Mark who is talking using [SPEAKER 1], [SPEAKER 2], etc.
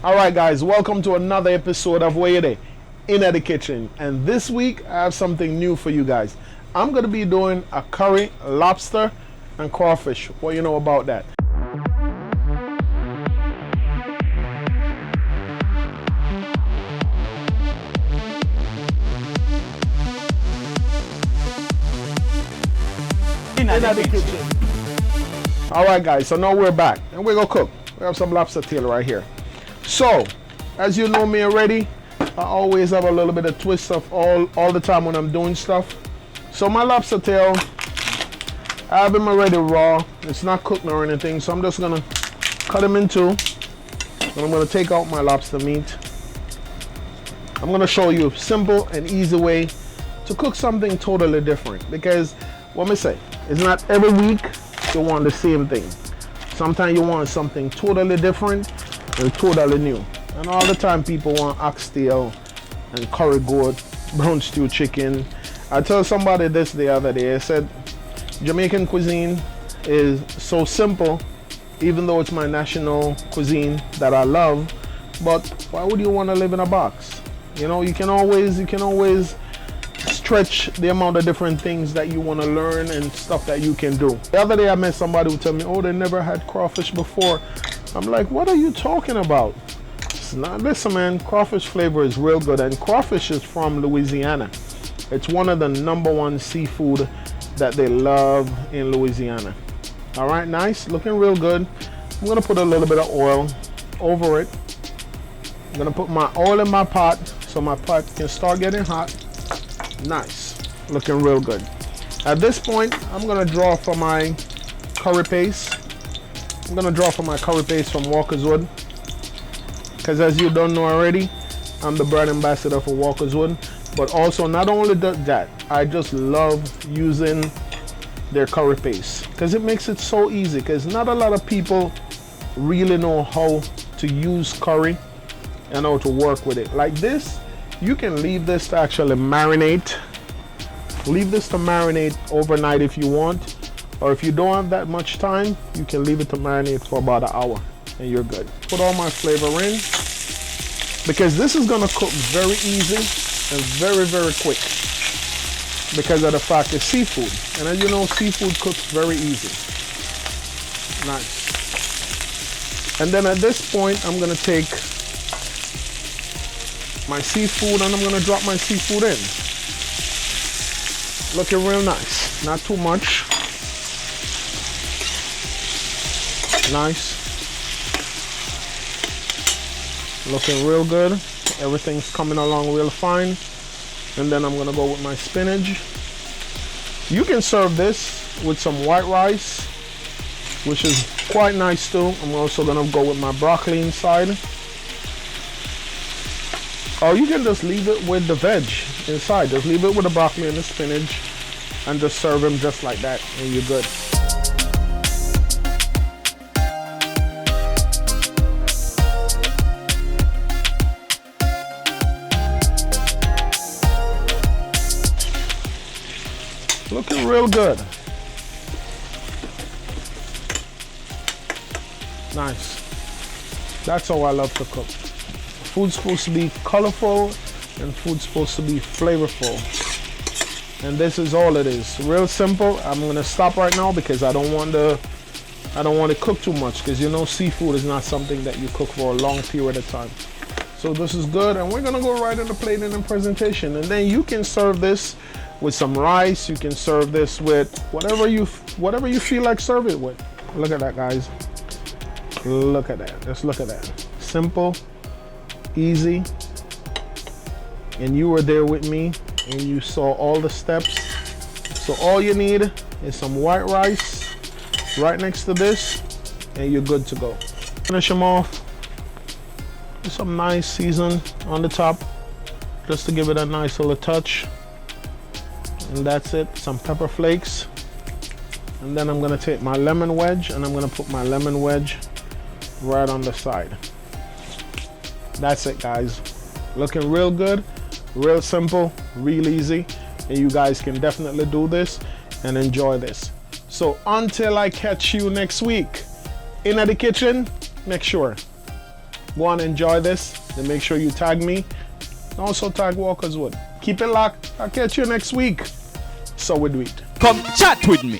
[SPEAKER 1] Alright guys, welcome to another episode of Where You Dey in the kitchen. And this week I have something new for you guys. I'm going to be doing a curry, lobster and crawfish. What you know about that? In the kitchen. Alright guys, so now we're back and we're going to cook. We have some lobster tail right here. So, as you know me already, I always have a little bit of twist of all the time when I'm doing stuff. So my lobster tail, I have him already raw. It's not cooked or anything, so I'm just gonna cut him in two. And I'm gonna take out my lobster meat. I'm gonna show you a simple and easy way to cook something totally different. Because, what me say, it's not every week you want the same thing. Sometimes you want something totally different and totally new. And all the time people want oxtail and curry goat, brown stew chicken. I told somebody this the other day, I said Jamaican cuisine is so simple, even though it's my national cuisine that I love, but why would you want to live in a box? You know, you can always stretch the amount of different things that you want to learn and stuff that you can do. The other day I met somebody who told me, oh, they never had crawfish before. I'm like, what are you talking about? It's not, listen man, crawfish flavor is real good, and crawfish is from Louisiana. It's one of the #1 seafood that they love in Louisiana. All right, nice, looking real good. I'm gonna put a little bit of oil over it. I'm gonna put my oil in my pot so my pot can start getting hot. Nice, looking real good. At this point, I'm gonna draw for my curry paste. I'm gonna draw for my curry paste from Walkerswood, because as you don't know already, I'm the brand ambassador for Walkerswood. But also, not only that, I just love using their curry paste because it makes it so easy. Because not a lot of people really know how to use curry and how to work with it. Like this, you can leave this to actually marinate. Leave this to marinate overnight if you want. Or if you don't have that much time, you can leave it to marinate for about an hour and you're good. Put all my flavor in because this is gonna cook very easy and very, very quick because of the fact it's seafood. And as you know, seafood cooks very easy. Nice. And then at this point, I'm gonna take my seafood and I'm gonna drop my seafood in. Looking real nice, not too much. Nice, looking real good. Everything's coming along real fine. And then I'm gonna go with my spinach. You can serve this with some white rice, which is quite nice too. I'm also gonna go with my broccoli inside, or you can just leave it with the veg inside. Just leave it with the broccoli and the spinach and just serve them just like that and you're good. Looking real good. Nice. That's how I love to cook. Food's supposed to be colorful and food's supposed to be flavorful. And this is all it is. Real simple. I'm gonna stop right now because I don't want to cook too much, because you know seafood is not something that you cook for a long period of time. So this is good, and we're gonna go right in the plating and presentation. And then you can serve this with some rice. You can serve this with whatever you feel like serve it with. Look at that, guys. Look at that. Just look at that. Simple, easy. And you were there with me and you saw all the steps. So all you need is some white rice right next to this and you're good to go. Finish them off with some nice season on the top just to give it a nice little touch. And that's it, some pepper flakes. And then I'm gonna take my lemon wedge and I'm gonna put my lemon wedge right on the side. That's it, guys. Looking real good, real simple, real easy. And you guys can definitely do this and enjoy this. So until I catch you next week in the kitchen, make sure Go on, enjoy this, and make sure you tag me. And also tag Walkerswood. Keep it locked. I'll catch you next week. So we do it.
[SPEAKER 2] Come chat with me.